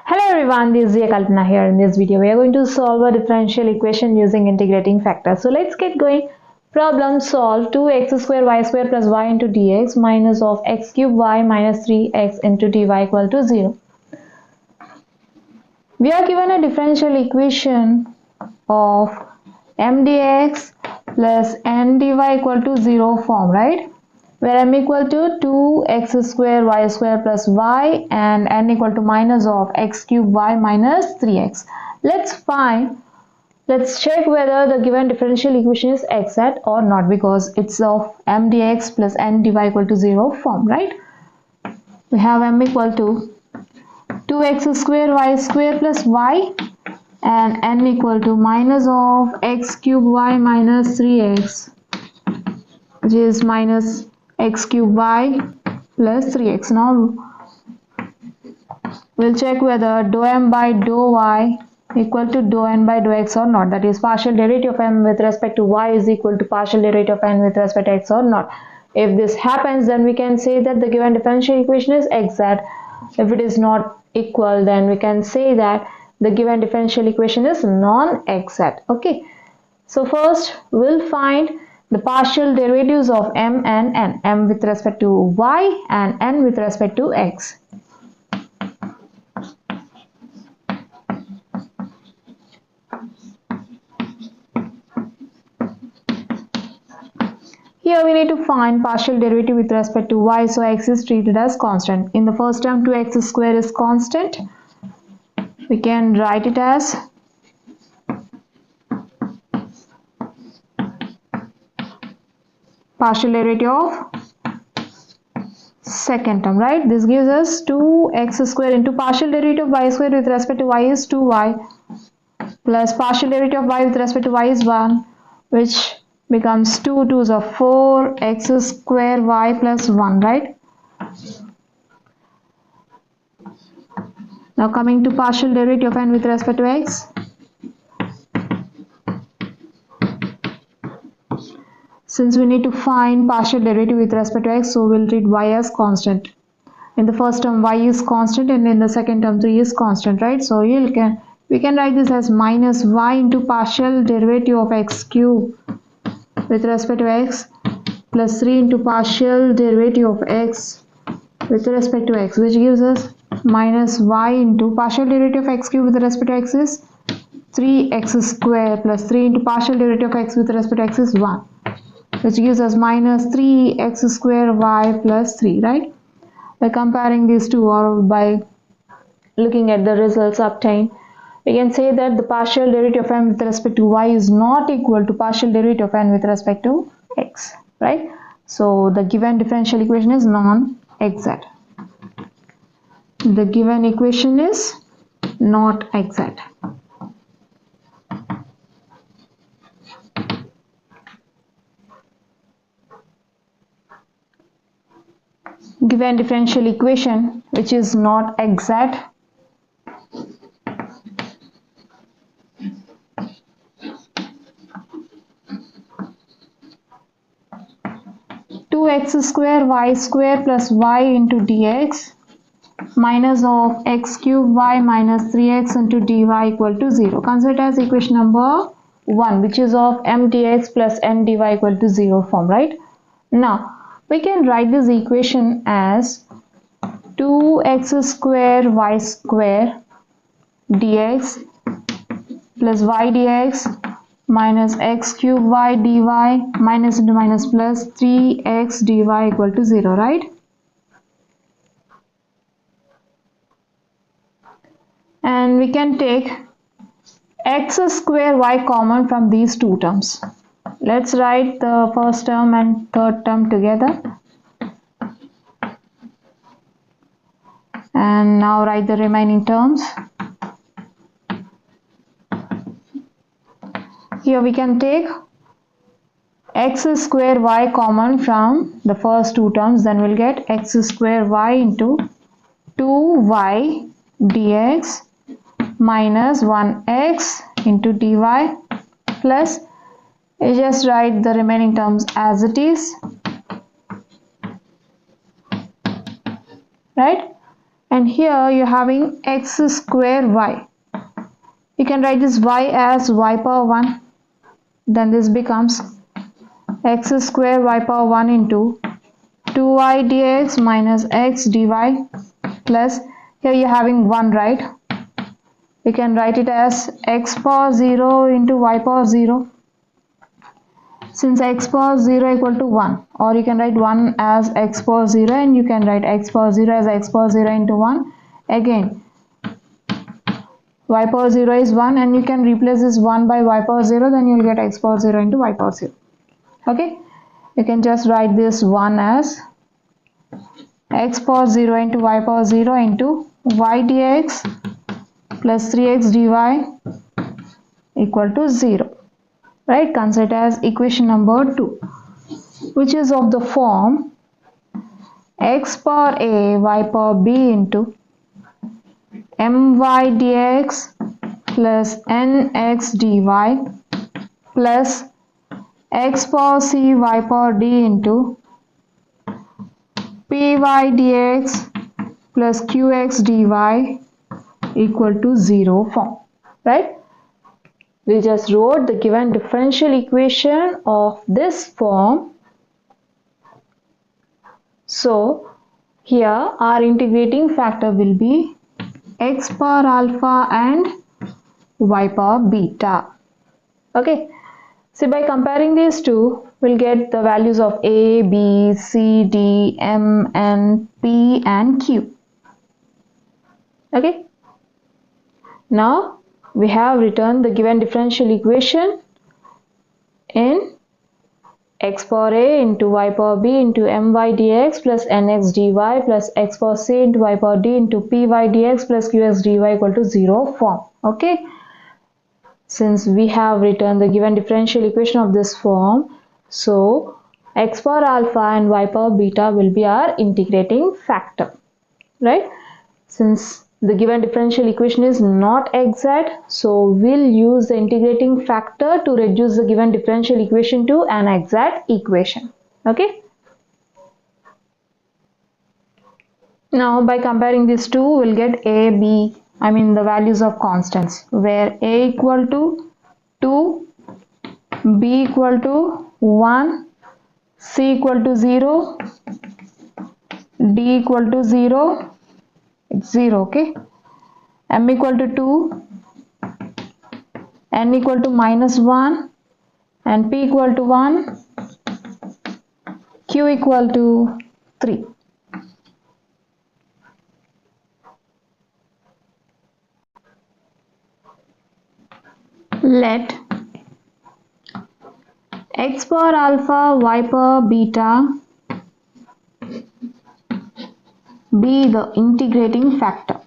Hello everyone, this is Chinnaiah Kalpana here. In this video, we are going to solve a differential equation using integrating factors. So let's get going. Problem solve 2x square y square plus y into dx minus of x cube y minus 3x into dy equal to 0. We are given a differential equation of mdx plus ndy equal to 0 form, right? Where m equal to 2x square y square plus y and n equal to minus of x cube y minus 3x. Let's check whether the given differential equation is exact or not, because it's of mdx plus ndy equal to 0 form, right? We have m equal to 2x square y square plus y and n equal to minus of x cube y minus 3x, which is minus x cube y plus 3x. Now we'll check whether dou m by dou y equal to dou n by dou x or not, that is partial derivative of m with respect to y is equal to partial derivative of n with respect to x or not. If this happens, then we can say that the given differential equation is exact. If it is not equal, then we can say that the given differential equation is non-exact. Okay, so first we'll find the partial derivatives of m and n, m with respect to y and n with respect to x. Here we need to find partial derivative with respect to y, so x is treated as constant. In the first term, 2x square is constant. We can write it as partial derivative of second term, right? This gives us 2x square into partial derivative of y square with respect to y is 2y plus partial derivative of y with respect to y is 1, which becomes 2 2s are 4 x square y plus 1, right? Now coming to partial derivative of n with respect to x. Since we need to find partial derivative with respect to x, so we'll treat y as constant. In the first term y is constant and in the second term 3 is constant, right? So we can write this as minus y into partial derivative of x cube with respect to x plus 3 into partial derivative of x with respect to x, which gives us minus y into partial derivative of x cube with respect to x is 3x square plus 3 into partial derivative of x with respect to x is 1, which gives us minus 3x square y plus 3, right? By comparing these two or by looking at the results obtained, we can say that the partial derivative of m with respect to y is not equal to partial derivative of n with respect to x, right? So the given differential equation is non-exact. The given equation is not exact. Given differential equation which is not exact x square y square plus y into dx minus of x cube y minus 3x into dy equal to 0. Consider it as equation number 1, which is of mdx plus ndy equal to 0 form, right? Now we can write this equation as 2x square y square dx plus y dx minus x cube y dy minus into minus plus 3x dy equal to 0, right? And we can take x square y common from these two terms. Let's write the first term and third term together. And now write the remaining terms. Here we can take x square y common from the first two terms, then we'll get x square y into 2y dx minus 1x into dy plus, you just write the remaining terms as it is, right? and here you're having x square y. You can write this y as y power 1. Then this becomes x square y power 1 into 2y dx minus x dy plus, here you're having 1, right? You can write it as x power 0 into y power 0. Since x power 0 equal to 1, or you can write 1 as x power 0 and you can write x power 0 as x power 0 into 1. Again, y power 0 is 1 and you can replace this 1 by y power 0, then you will get x power 0 into y power 0. Okay, you can just write this 1 as x power 0 into y power 0 into y dx plus 3x dy equal to 0. Right, consider as equation number 2, which is of the form x power a y power b into mydx plus nxdy plus x power c y power d into pydx plus qxdy equal to 0 form. Right? We just wrote the given differential equation of this form. So here our integrating factor will be x power alpha and y power beta. Okay. So by comparing these two, we'll get the values of a, b, c, d, m, n, p and q. Okay. Now we have written the given differential equation in x power a into y power b into mydx plus nxdy plus x power c into y power d into pydx plus qxdy equal to 0 form. Okay. Since we have written the given differential equation of this form, so x power alpha and y power beta will be our integrating factor. Right? Since the given differential equation is not exact, so we'll use the integrating factor to reduce the given differential equation to an exact equation. Okay. Now by comparing these two, we'll get a, b, the values of constants, where a equal to 2, b equal to 1, c equal to 0, d equal to 0, it's 0, okay. M equal to 2, n equal to -1 and p equal to 1, q equal to 3. Let x power alpha, y power beta be the integrating factor.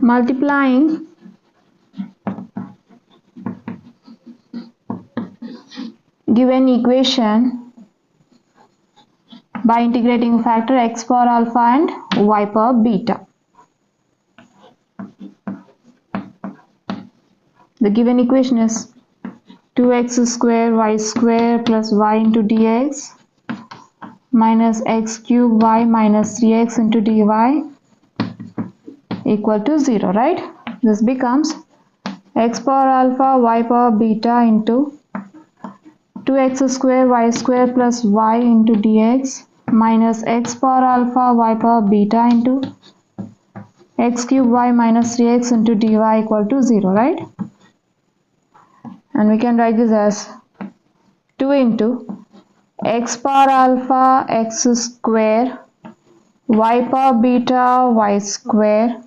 Multiplying given equation by integrating factor x power alpha and y power beta. The given equation is 2x square y square plus y into dx minus x cube y minus 3x into dy equal to 0, right? This becomes x power alpha y power beta into 2x square y square plus y into dx minus x power alpha y power beta into x cube y minus 3x into dy equal to 0, right? And we can write this as 2 into x power alpha x square y power beta y square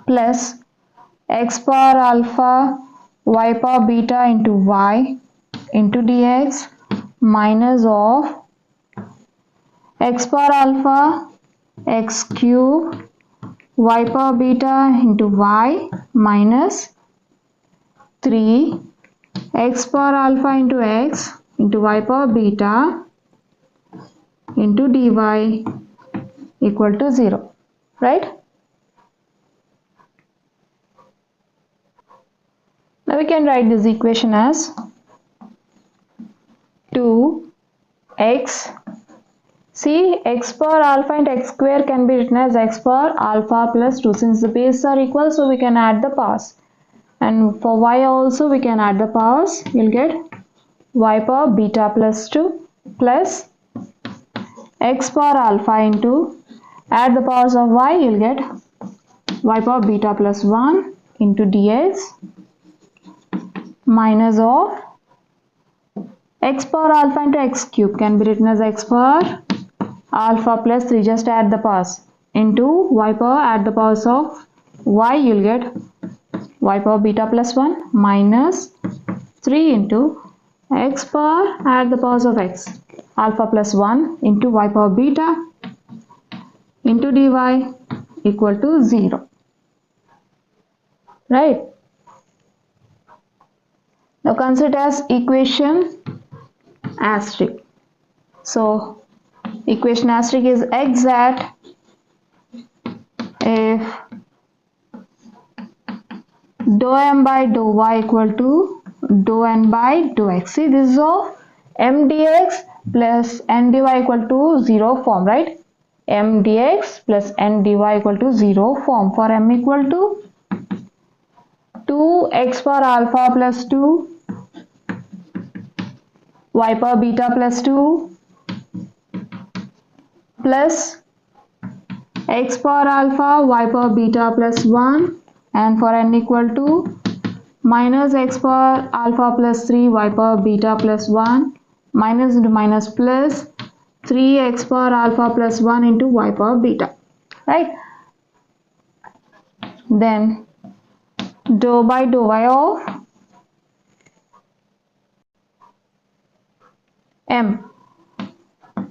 plus x power alpha y power beta into y into dx minus of x power alpha x cube y power beta into y minus 3 x power alpha into x into y power beta into dy equal to 0, right? Now we can write this equation as 2x. See, x power alpha into x square can be written as x power alpha plus 2. Since the bases are equal, so we can add the powers. And for y also we can add the powers. You'll get y power beta plus 2 plus x power alpha into, add the powers of y, you'll get y power beta plus 1 into dx minus of x power alpha into x cube can be written as x power alpha plus 3, just add the powers, into y power, add the powers of y, you'll get y power beta plus 1 minus 3 into x power, add the powers of x, alpha plus 1 into y power beta into dy equal to 0. Right? Now consider as equation asterisk. So equation asterisk is exact if dou m by dou y equal to dou n by dou x. See, this is of mdx plus ndy equal to 0 form, right? mdx plus ndy equal to 0 form. For m equal to 2x power alpha plus 2, y power beta plus 2 plus x power alpha, y power beta plus 1, and for n equal to minus x power alpha plus 3, y power beta plus 1, minus into minus plus 3x power alpha plus 1 into y power beta. Right? Then dou by dou y of m,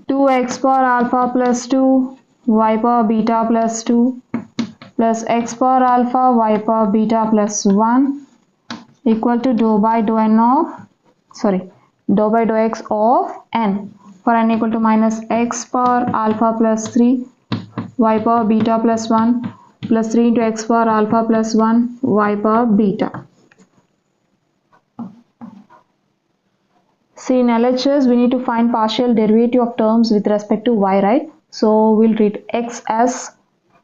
2x power alpha plus 2, y power beta plus 2 plus x power alpha, y power beta plus 1 equal to dou by dou n of, dou by dou x of n. For n equal to minus x power alpha plus 3, y power beta plus 1 plus 3 into x power alpha plus 1, y power beta. See, in LHS we need to find partial derivative of terms with respect to y, right? So we'll treat x as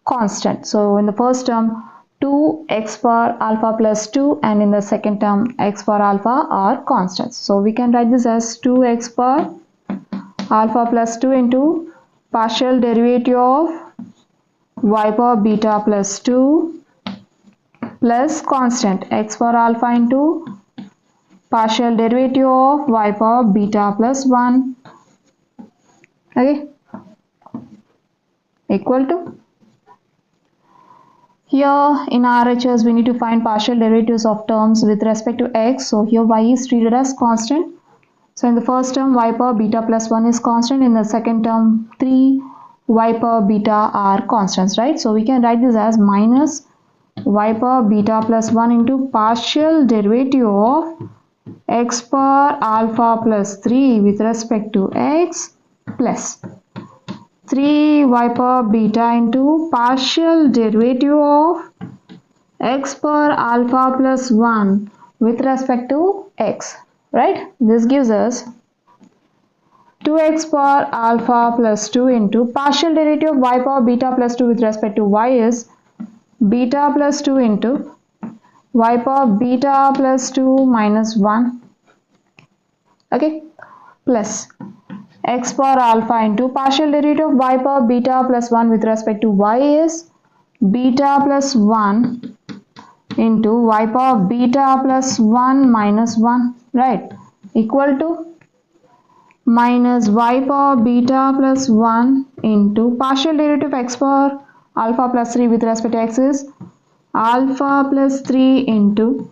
constant. So in the first term 2x power alpha plus 2, and in the second term x power alpha are constants. So we can write this as 2x power alpha plus 2 into partial derivative of y power beta plus 2 plus constant x power alpha into partial derivative of y power beta plus 1, okay, equal to, here in RHS we need to find partial derivatives of terms with respect to x. So here y is treated as constant. So in the first term y power beta plus 1 is constant, in the second term 3 y power beta are constants, right? So we can write this as minus y power beta plus 1 into partial derivative of x power alpha plus 3 with respect to x plus 3 y power beta into partial derivative of x power alpha plus 1 with respect to x, right? This gives us 2x power alpha plus 2 into partial derivative of y power beta plus 2 with respect to y is beta plus 2 into y power beta plus 2 minus 1, okay, plus x power alpha into partial derivative of y power beta plus 1 with respect to y is beta plus 1 into y power beta plus 1 minus 1, right, equal to minus y power beta plus 1 into partial derivative of x power alpha plus 3 with respect to x is alpha plus 3 into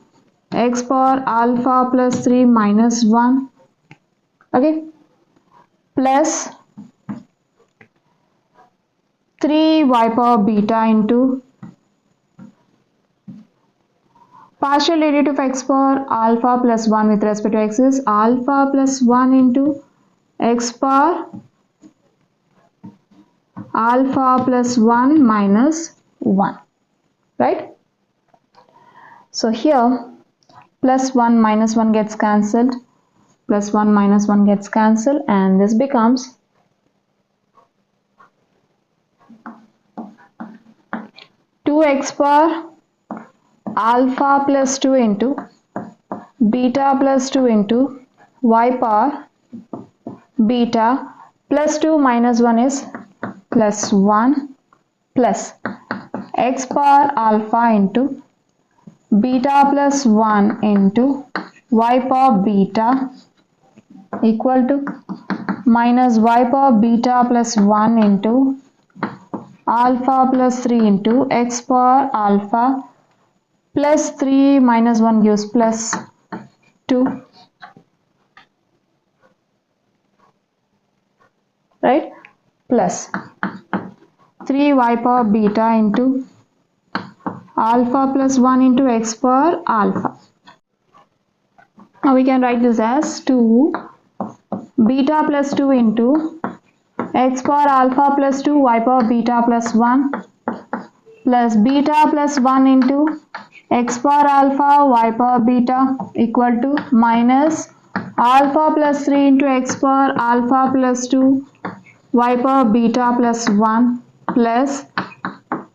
x power alpha plus 3 minus 1, okay, plus 3 y power beta into partial derivative of x power alpha plus 1 with respect to x is alpha plus 1 into x power alpha plus 1 minus 1, right? So here plus 1 minus 1 gets cancelled, plus 1 minus 1 gets cancelled, and this becomes 2x power alpha plus 2 into beta plus 2 into y power beta plus 2 minus 1 is plus 1 plus x power alpha into beta plus 1 into y power beta equal to minus y power beta plus 1 into alpha plus 3 into x power alpha plus 3 minus 1 gives plus 2, right, plus 3y power beta into alpha plus 1 into x power alpha. Now we can write this as 2 beta plus 2 into x power alpha plus 2 y power beta plus 1 plus beta plus 1 into x power alpha y power beta equal to minus alpha plus 3 into x power alpha plus 2 y power beta plus 1 plus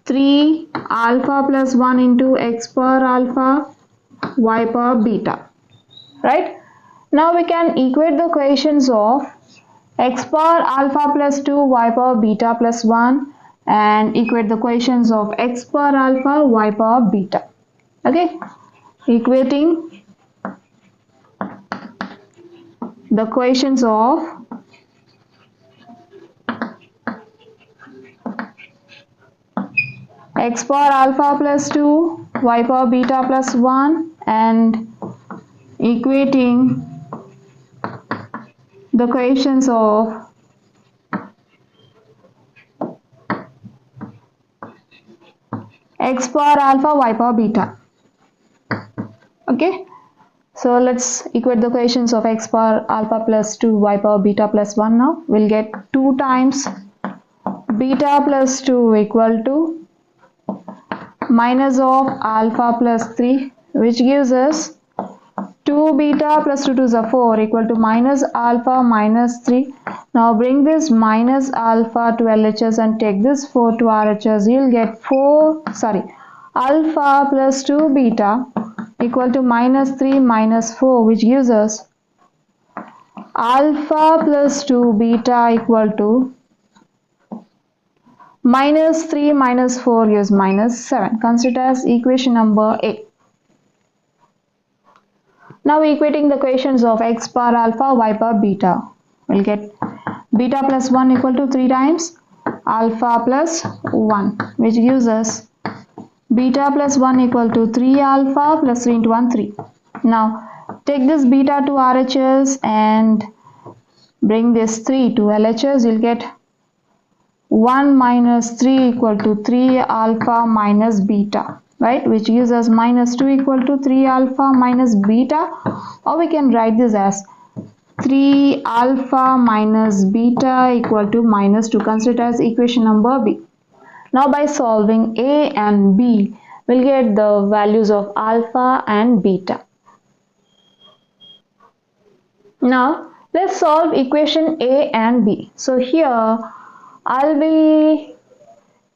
3 alpha plus 1 into x power alpha y power beta, right? Now we can equate the equations of x power alpha plus 2 y power beta plus 1 and equate the equations of x power alpha y power beta. Okay, equating the equations of x power alpha plus 2 y power beta plus 1 and equating the equations of x power alpha y power beta. Okay, so let's equate the equations of x power alpha plus 2 y power beta plus 1. Now we'll get 2 times beta plus 2 equal to minus of alpha plus 3, which gives us 2 beta plus 2 to the 4 equal to minus alpha minus 3. Now bring this minus alpha to LHS and take this 4 to RHS. You'll get alpha plus 2 beta equal to minus 3 minus 4, which gives us alpha plus 2 beta equal to minus 3 minus 4 gives minus 7. Consider as equation number A. Now equating the equations of x power alpha y power beta. We'll get beta plus 1 equal to 3 times alpha plus 1, which gives us beta plus 1 equal to 3 alpha plus 3 into 1 3. Now take this beta to RHS and bring this 3 to LHS. You'll get 1 minus 3 equal to 3 alpha minus beta, right, which gives us minus 2 equal to 3 alpha minus beta, or we can write this as 3 alpha minus beta equal to minus 2. Consider as equation number B. Now by solving A and B, we'll get the values of alpha and beta. Now let's solve equation A and B. So here I'll be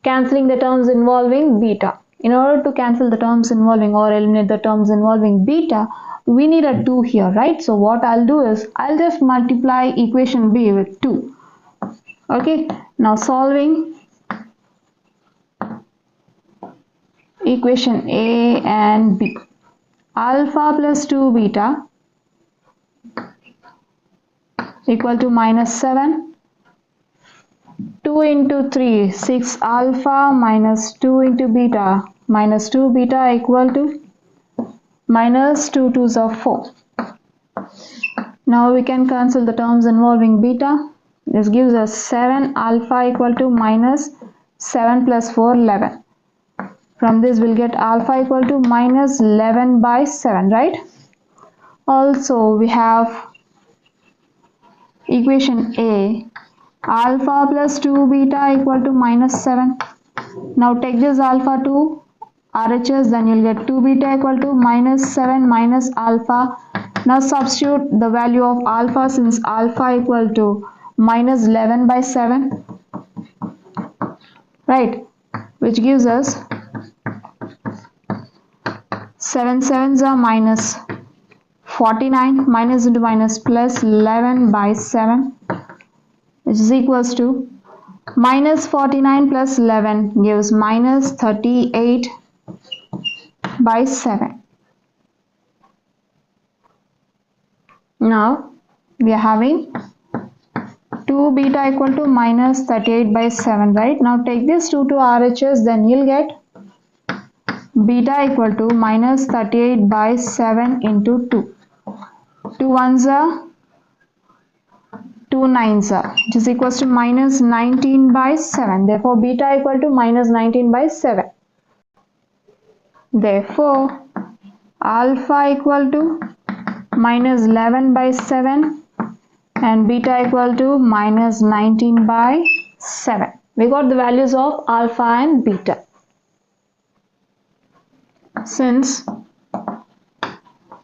cancelling the terms involving beta. In order to cancel the terms involving or eliminate the terms involving beta, we need a 2 here, right? So what I'll do is I'll just multiply equation B with 2. Okay, now solving equation A and B. Alpha plus 2 beta equal to minus 7. 2 into 3, 6 alpha minus 2 into beta, minus 2 beta equal to minus 2 2s are 4. Now we can cancel the terms involving beta. This gives us 7 alpha equal to minus 7 plus 4, 11. From this we'll get alpha equal to minus 11 by 7, right? Also we have equation A, alpha plus 2 beta equal to minus 7. Now take this alpha to RHS, then you'll get 2 beta equal to minus 7 minus alpha. Now substitute the value of alpha, since alpha equal to minus 11 by 7, right, which gives us 7 sevens are minus 49, minus into minus plus 11 by 7, which is equals to minus 49 plus 11 gives minus 38 by 7. Now we are having 2 beta equal to minus 38 by 7, right? Now take this 2 to RHS, then you'll get beta equal to minus 38 by 7 into 2. 2 ones are 2 nines are, which is equals to minus 19 by 7. Therefore beta equal to minus 19 by 7. Therefore alpha equal to minus 11 by 7 and beta equal to minus 19 by 7. We got the values of alpha and beta. Since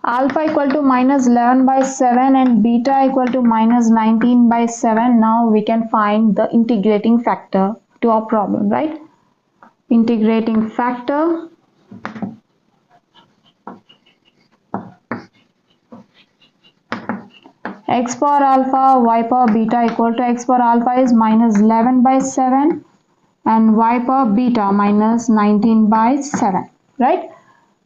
alpha equal to minus 11 by 7 and beta equal to minus 19 by 7, now we can find the integrating factor to our problem, right? Integrating factor x power alpha y power beta equal to x power alpha is minus 11 by 7 and y power beta minus 19 by 7, right?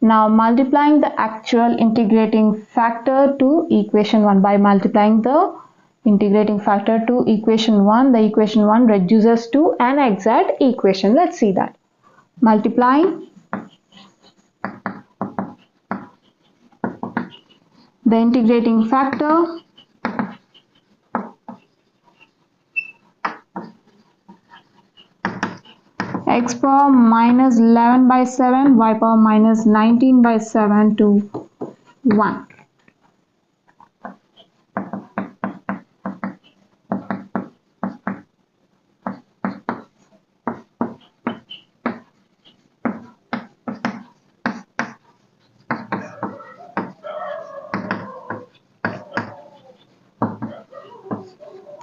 Now multiplying the actual integrating factor to equation 1, by multiplying the integrating factor to equation 1, the equation 1 reduces to an exact equation. Let's see that. Multiplying the integrating factor x power minus 11 by 7, y power minus 19 by 7 to 1.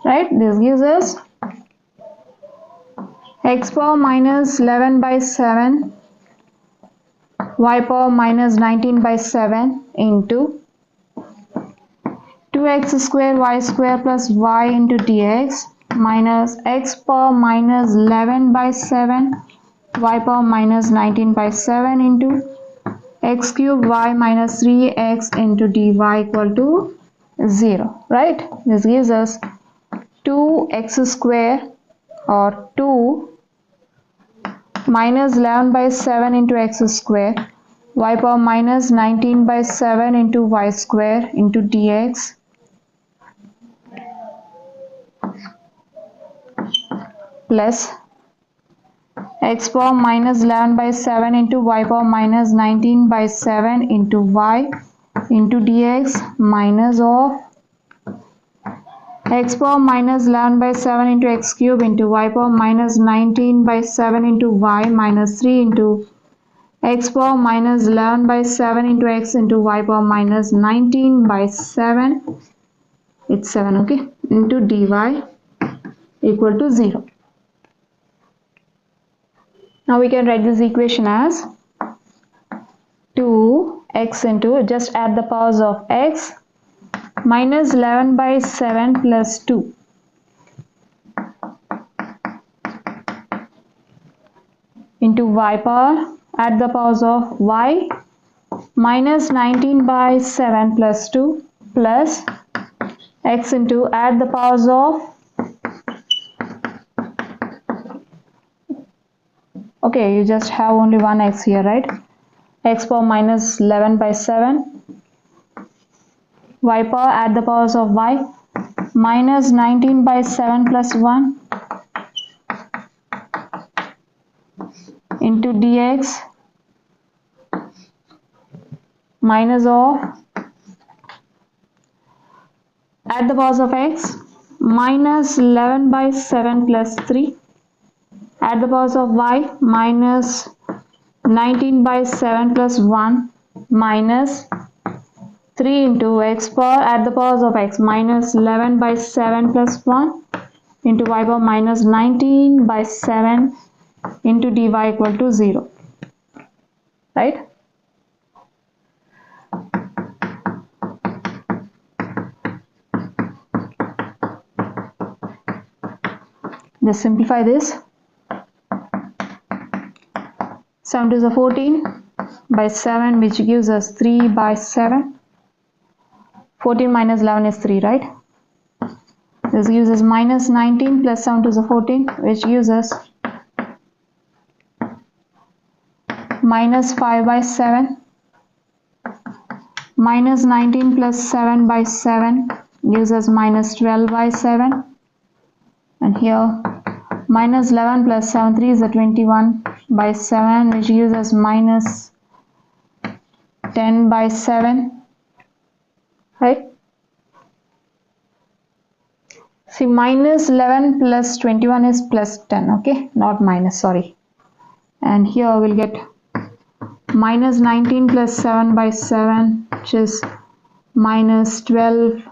Right, this gives us x power minus 11 by 7, y power minus 19 by 7 into 2x square y square plus y into dx minus x power minus 11 by 7, y power minus 19 by 7 into x cube y minus 3x into dy equal to 0, right? This gives us 2x square or 2 minus 11 by 7 into x square, y power minus 19 by 7 into y square into dx plus x power minus 11 by 7 into y power minus 19 by 7 into y into dx minus of x power minus 11 by 7 into x cube into y power minus 19 by 7 into y minus 3 into x power minus 11 by 7 into x into y power minus 19 by 7, it's 7, okay, into dy equal to 0. Now we can write this equation as 2x into, just add the powers of x, minus 11 by 7 plus 2 into y power, add the powers of y, minus 19 by 7 plus 2 plus x into, add the powers of, okay, you just have only one x here, right? X power minus 11 by 7, y power, add the powers of y, minus 19 by 7 plus 1 into dx minus of, add the powers of x, minus 11 by 7 plus 3, add the powers of y, minus 19 by 7 plus 1 minus 3 into x power at the powers of x minus 11 by 7 plus 1 into y power minus 19 by 7 into dy equal to 0, right? Just simplify this. 7 to the 14 by 7, which gives us 3 by 7. 14 minus 11 is 3, right? This gives us minus 19 plus 7 to the 14, which gives us minus 5 by 7. Minus 19 plus 7 by 7 gives us minus 12 by 7. And here minus 11 plus 7, 3 is a 21 by 7, which gives us minus 10 by 7, right? See, minus 11 plus 21 is plus 10, okay, not minus, sorry. And here we'll get minus 19 plus 7 by 7, which is minus 12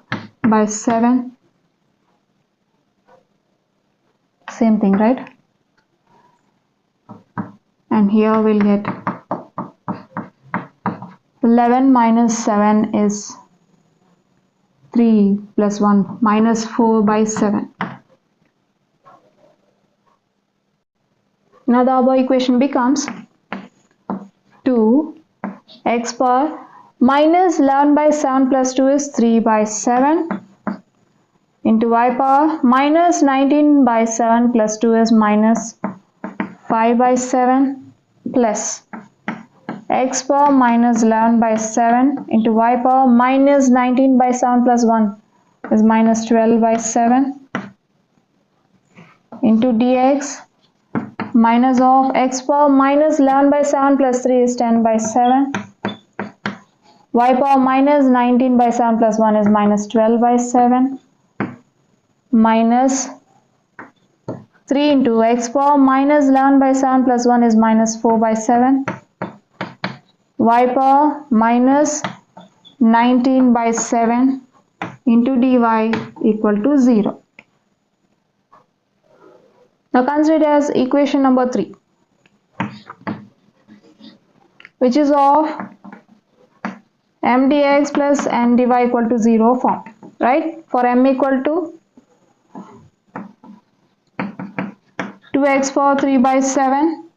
by 7. Same thing, right? And here we'll get 11 minus 7 is 3 plus 1 minus 4 by 7. Now the above equation becomes 2x power minus 11 by 7 plus 2 is 3 by 7 into y power minus 19 by 7 plus 2 is minus 5 by 7 plus x power minus 11 by 7 into y power minus 19 by 7 plus 1 is minus 12 by 7 into dx minus of x power minus 11 by 7 plus 3 is 10 by 7. Y power minus 19 by 7 plus 1 is minus 12 by 7 minus 3 into x power minus 11 by 7 plus 1 is minus 4 by 7. Y power minus 19 by 7 into dy equal to 0. Now consider it as equation number 3, which is of mdx plus ndy equal to 0 form, right? For m equal to 2x power 3 by 7,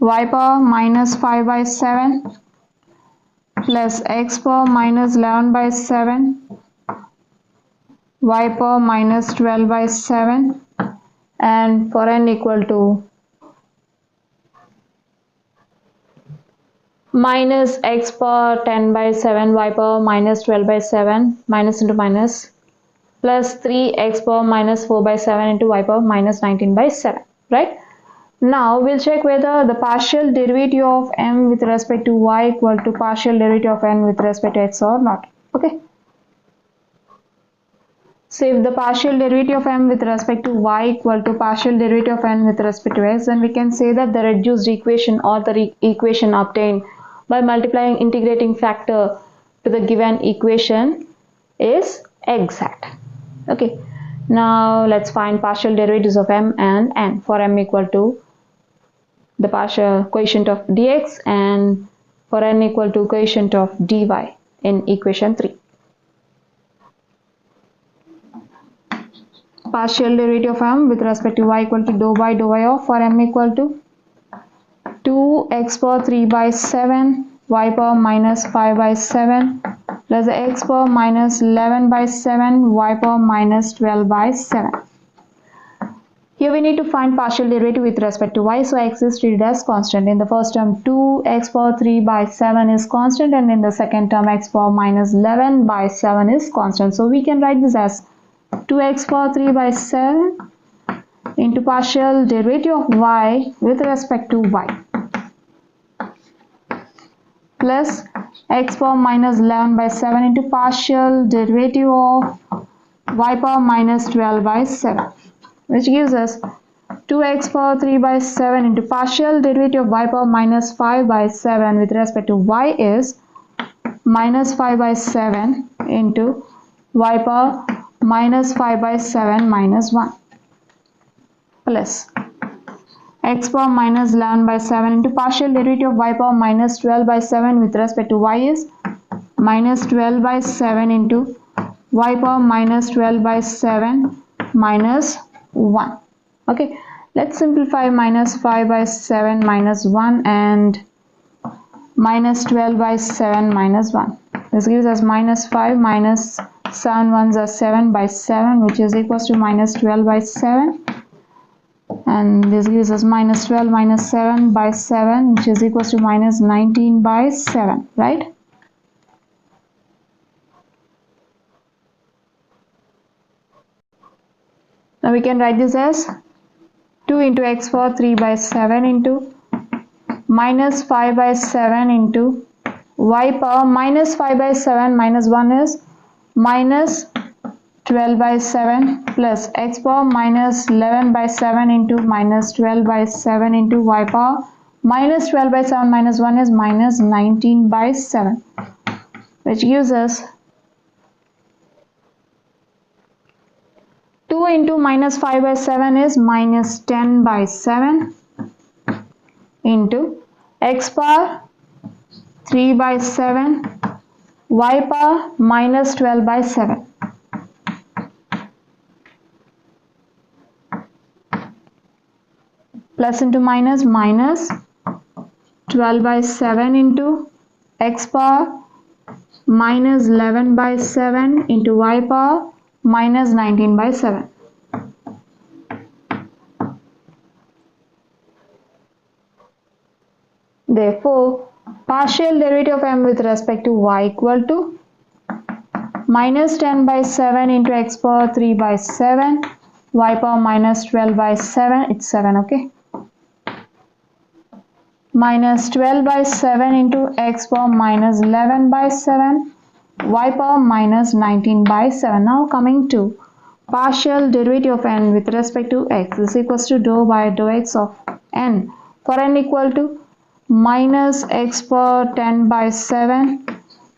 y power minus 5 by 7 plus x power minus 11 by 7, y power minus 12 by 7, and for n equal to minus x power 10 by 7, y power minus 12 by 7, minus into minus, plus 3x power minus 4 by 7 into y power minus 19 by 7, right? Now we'll check whether the partial derivative of m with respect to y equal to partial derivative of n with respect to x or not, okay? So if the partial derivative of m with respect to y equal to partial derivative of n with respect to x, then we can say that the reduced equation or the equation obtained by multiplying integrating factor to the given equation is exact. Okay, now let's find partial derivatives of m and n. For m equal to the partial coefficient of dx and for n equal to coefficient of dy in equation 3. Partial derivative of m with respect to y equal to dou by dou y of, for m equal to 2x power 3 by 7, y power minus 5 by 7 plus x power minus 11 by 7, y power minus 12 by 7. Here we need to find partial derivative with respect to y, so x is treated as constant. In the first term 2x power 3 by 7 is constant, and in the second term x power minus 11 by 7 is constant. So we can write this as 2x power 3 by 7 into partial derivative of y with respect to y plus x power minus 11 by 7 into partial derivative of y power minus 12 by 7, which gives us 2x power 3 by 7 into partial derivative of y power minus 5 by 7 with respect to y is minus 5 by 7 into y power minus 5 by 7 minus 1 plus x power minus 11 by 7 into partial derivative of y power minus 12 by 7 with respect to y is minus 12 by 7 into y power minus 12 by 7 minus 1. Okay, let's simplify minus 5 by 7 minus 1 and minus 12 by 7 minus 1. This gives us minus 5 minus 7 ones are 7 by 7, which is equals to minus 12 by 7, and this gives us minus 12 minus 7 by 7, which is equals to minus 19 by 7, right? Now we can write this as 2 into x power 3 by 7 into minus 5 by 7 into y power minus 5 by 7 minus 1 is minus 12 by 7 plus x power minus 11 by 7 into minus 12 by 7 into y power minus 12 by 7 minus 1 is minus 19 by 7, which gives us 2 into minus 5 by 7 is minus 10 by 7 into x power 3 by 7 y power minus 12 by 7 plus into minus minus 12 by 7 into x power minus 11 by 7 into y power minus 19 by 7. Therefore, partial derivative of m with respect to y equal to minus 10 by 7 into x power 3 by 7 y power minus 12 by 7, it's 7, okay, minus 12 by 7 into x power minus 11 by 7 y power minus 19 by 7. Now coming to partial derivative of n with respect to x is equals to dou by dou x of n for n equal to minus x power 10 by 7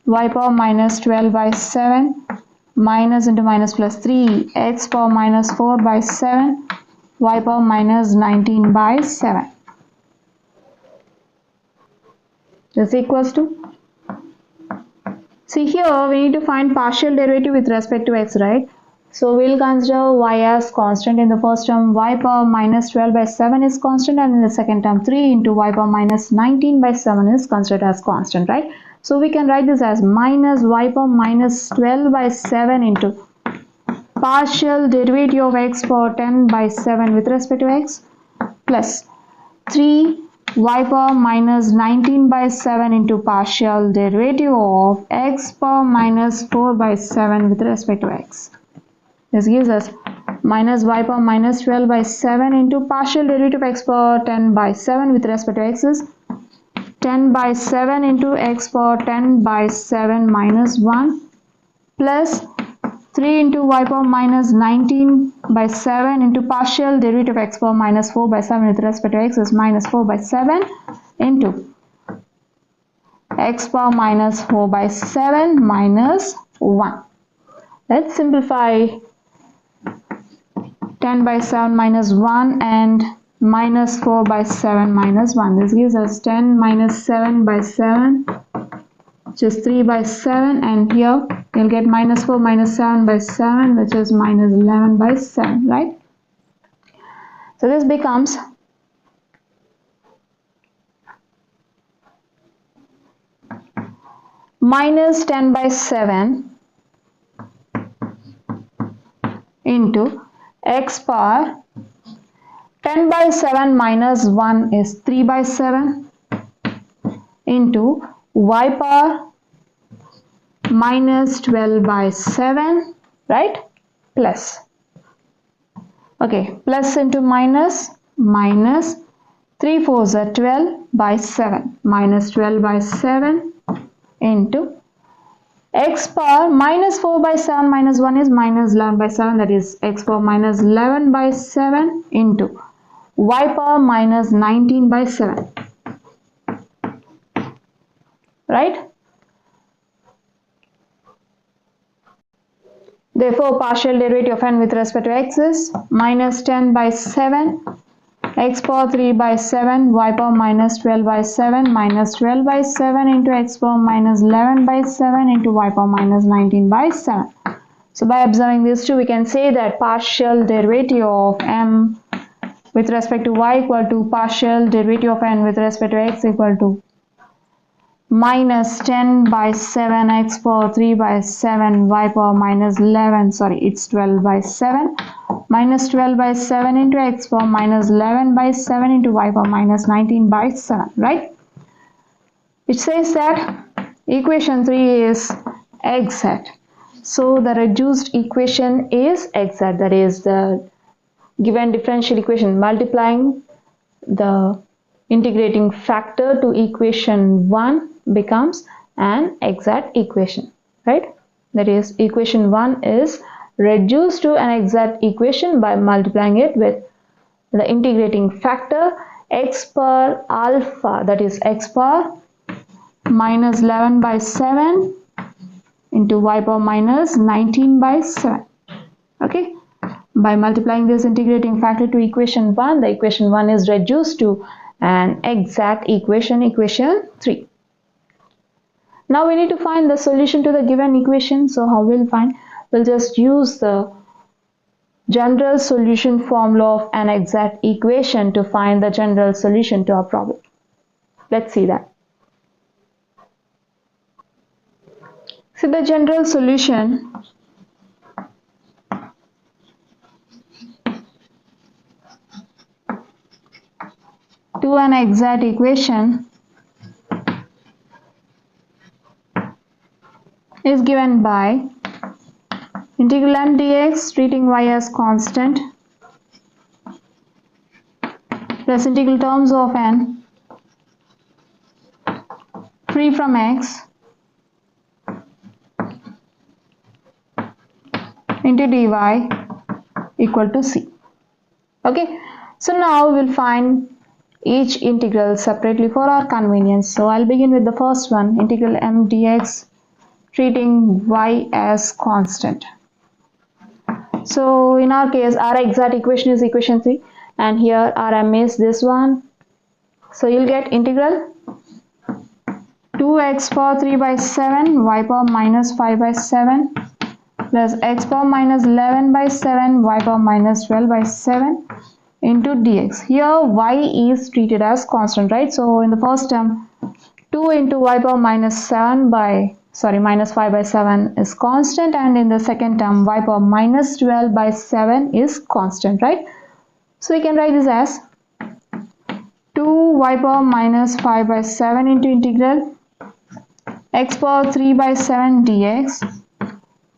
y power minus 12 by 7 minus into minus plus 3 x power minus 4 by 7 y power minus 19 by 7 is equals to, see here we need to find partial derivative with respect to x, right? So we'll consider y as constant. In the first term y power minus 12 by 7 is constant, and in the second term 3 into y power minus 19 by 7 is considered as constant, right? So we can write this as minus y power minus 12 by 7 into partial derivative of x power 10 by 7 with respect to x plus 3 y power minus 19 by 7 into partial derivative of x power minus 4 by 7 with respect to x. This gives us minus y power minus 12 by 7 into partial derivative of x power 10 by 7 with respect to x is 10 by 7 into x power 10 by 7 minus 1 plus 3 into y power minus 19 by 7 into partial derivative of x power minus 4 by 7 with respect to x is minus 4 by 7 into x power minus 4 by 7 minus 1. Let's simplify 10 by 7 minus 1 and minus 4 by 7 minus 1. This gives us 10 minus 7 by 7, which is 3 by 7, and here you'll get minus 4 minus 7 by 7, which is minus 11 by 7, right? So this becomes minus 10 by 7 into x power 10 by 7 minus 1 is 3 by 7 into y power minus 12 by 7, right, plus, okay, plus into minus, minus 3 4s are 12 by 7 minus 12 by 7 into x power minus 4 by 7 minus 1 is minus 11 by 7, that is x power minus 11 by 7 into y power minus 19 by 7, right? Therefore, partial derivative of n with respect to x is minus 10 by 7, x power 3 by 7, y power minus 12 by 7, minus 12 by 7 into x power minus 11 by 7 into y power minus 19 by 7. So by observing these two, we can say that partial derivative of m with respect to y equal to partial derivative of n with respect to x equal to minus 10 by 7 x power 3 by 7 y power minus 11, sorry, it's 12 by 7, minus 12 by 7 into x power minus 11 by 7 into y power minus 19 by 7, right? It says that equation 3 is exact. So the reduced equation is exact, that is the given differential equation multiplying the integrating factor to equation 1 becomes an exact equation, right? That is, equation 1 is reduced to an exact equation by multiplying it with the integrating factor x power alpha, that is x power minus 11 by 7 into y power minus 19 by 7. Okay, by multiplying this integrating factor to equation 1, the equation 1 is reduced to an exact equation, equation 3. Now we need to find the solution to the given equation. So how we'll find? We'll just use the general solution formula of an exact equation to find the general solution to our problem. Let's see that. So the general solution to an exact equation is given by integral mdx treating y as constant plus integral terms of n free from x into dy equal to c. Okay, so now we'll find each integral separately for our convenience. So I'll begin with the first one, integral mdx treating y as constant. So in our case, our exact equation is equation 3 and here our m is this one. So you'll get integral 2x power 3 by 7 y power minus 5 by 7 plus x power minus 11 by 7 y power minus 12 by 7 into dx. Here y is treated as constant, right? So in the first term 2 into y power minus 5 by 7 is constant, and in the second term y power minus 12 by 7 is constant, right? So we can write this as 2y power minus 5 by 7 into integral x power 3 by 7 dx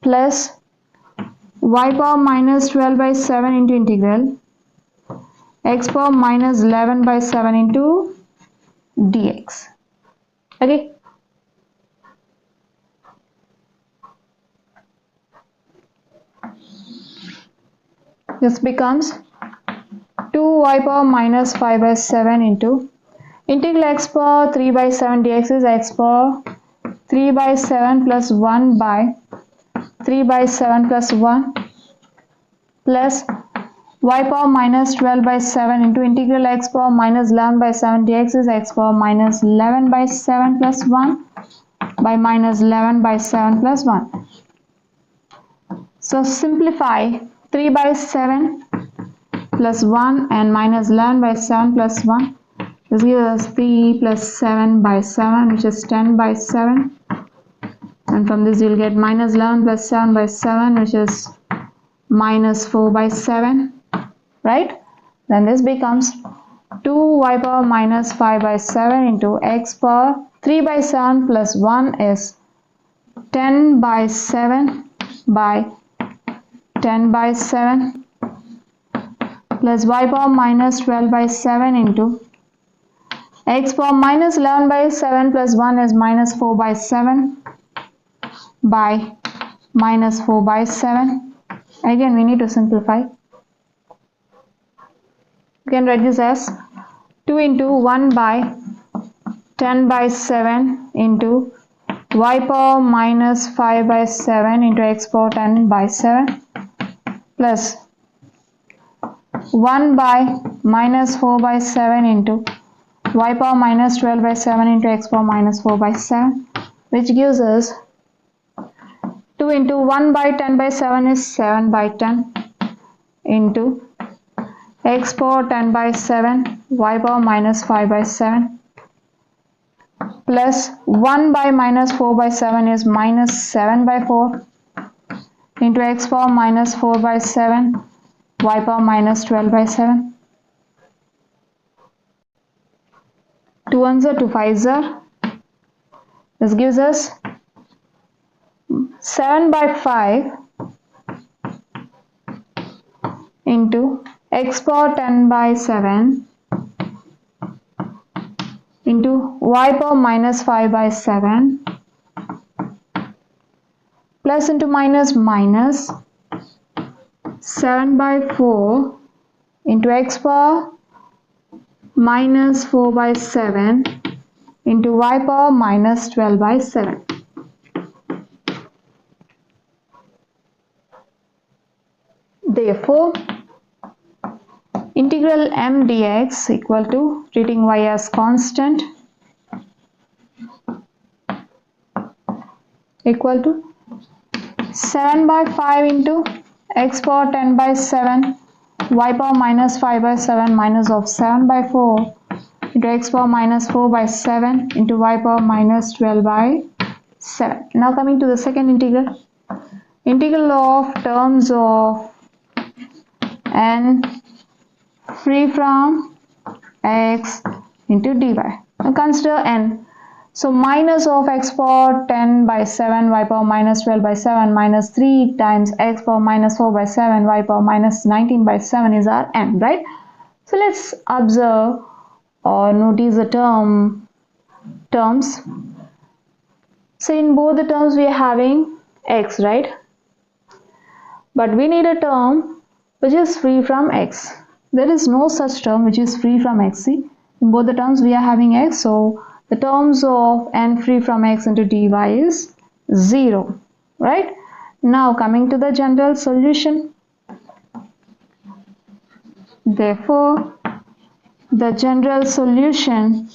plus y power minus 12 by 7 into integral x power minus 11 by 7 into dx. Okay. This becomes 2y power minus 5 by 7 into integral x power 3 by 7 dx is x power 3 by 7 plus 1 by 3 by 7 plus 1 plus y power minus 12 by 7 into integral x power minus 11 by 7 dx is x power minus 11 by 7 plus 1 by minus 11 by 7 plus 1. So simplify 3 by 7 plus 1 and minus 11 by 7 plus 1. This gives us 3 plus 7 by 7, which is 10 by 7. And from this you'll get minus 11 plus 7 by 7, which is minus 4 by 7. Right? Then this becomes 2y power minus 5 by 7 into x power 3 by 7 plus 1 is 10 by 7 by 10 by 7 plus y power minus 12 by 7 into x power minus 11 by 7 plus 1 is minus 4 by 7 by minus 4 by 7. Again we need to simplify. You can write this as 2 into 1 by 10 by 7 into y power minus 5 by 7 into x power 10 by 7 plus 1 by minus 4 by 7 into y power minus 12 by 7 into x power minus 4 by 7, which gives us 2 into 1 by 10 by 7 is 7 by 10 into x power 10 by 7 y power minus 5 by 7 plus 1 by minus 4 by 7 is minus 7 by 4 into x power minus 4 by 7 y power minus 12 by 7. 2 ones are 2 5s are. This gives us 7 by 5 into x power 10 by 7 into y power minus 5 by 7 plus into minus minus 7 by 4 into x power minus 4 by 7 into y power minus 12 by 7. Therefore, integral mdx equal to, treating y as constant, equal to 7 by 5 into x power 10 by 7 y power minus 5 by 7 minus of 7 by 4 into x power minus 4 by 7 into y power minus 12 by 7. Now coming to the second integral. Integral of terms of n free from x into dy. Now consider n. So minus of x power 10 by 7 y power minus 12 by 7 minus 3 times x power minus 4 by 7 y power minus 19 by 7 is our n, right? So let's observe or notice the terms. So in both the terms we are having x, right? But we need a term which is free from x. There is no such term which is free from x. See, in both the terms we are having x, so the terms of n free from x into dy is 0, right? Now coming to the general solution. Therefore, the general solution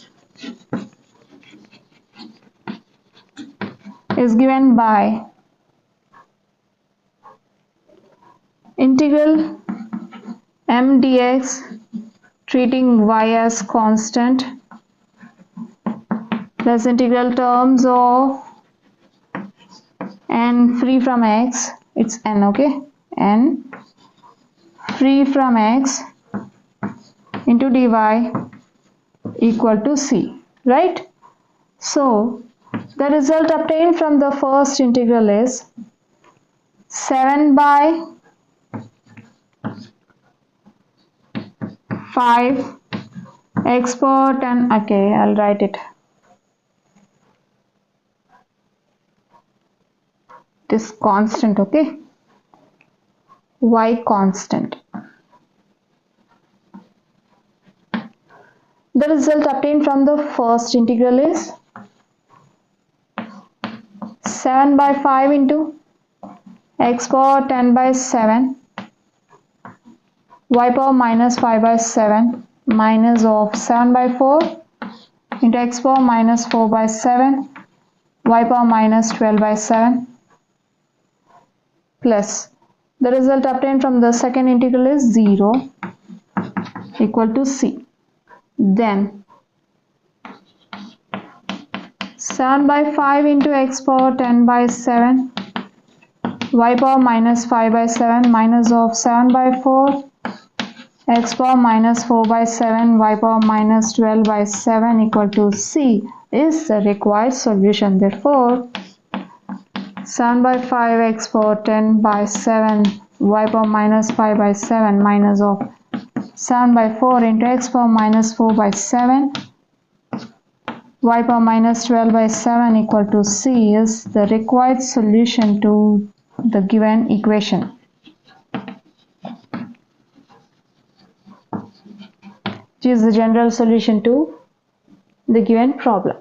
is given by integral mdx treating y as constant plus integral terms of n free from x, it's n, okay, n free from x into dy equal to c, right? So the result obtained from the first integral is 7 by 5 x power 10, okay, I'll write it. This constant, okay, y constant. The result obtained from the first integral is 7 by 5 into x power 10 by 7 y power minus 5 by 7 minus of 7 by 4 into x power minus 4 by 7 y power minus 12 by 7 plus the result obtained from the second integral is 0 equal to c. Then 7 by 5 into x power 10 by 7 y power minus 5 by 7 minus of 7 by 4 x power minus 4 by 7 y power minus 12 by 7 equal to c is the required solution. Therefore, 7 by 5 x power 10 by 7 y power minus 5 by 7 minus of 7 by 4 into x power minus 4 by 7 y power minus 12 by 7 equal to c is the required solution to the given equation. is the general solution to the given problem.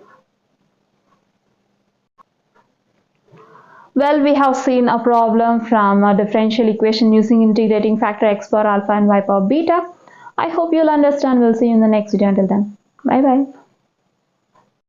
Well, we have seen a problem from a differential equation using integrating factor x power alpha and y power beta. I hope you'll understand. We'll see you in the next video. Until then, bye bye.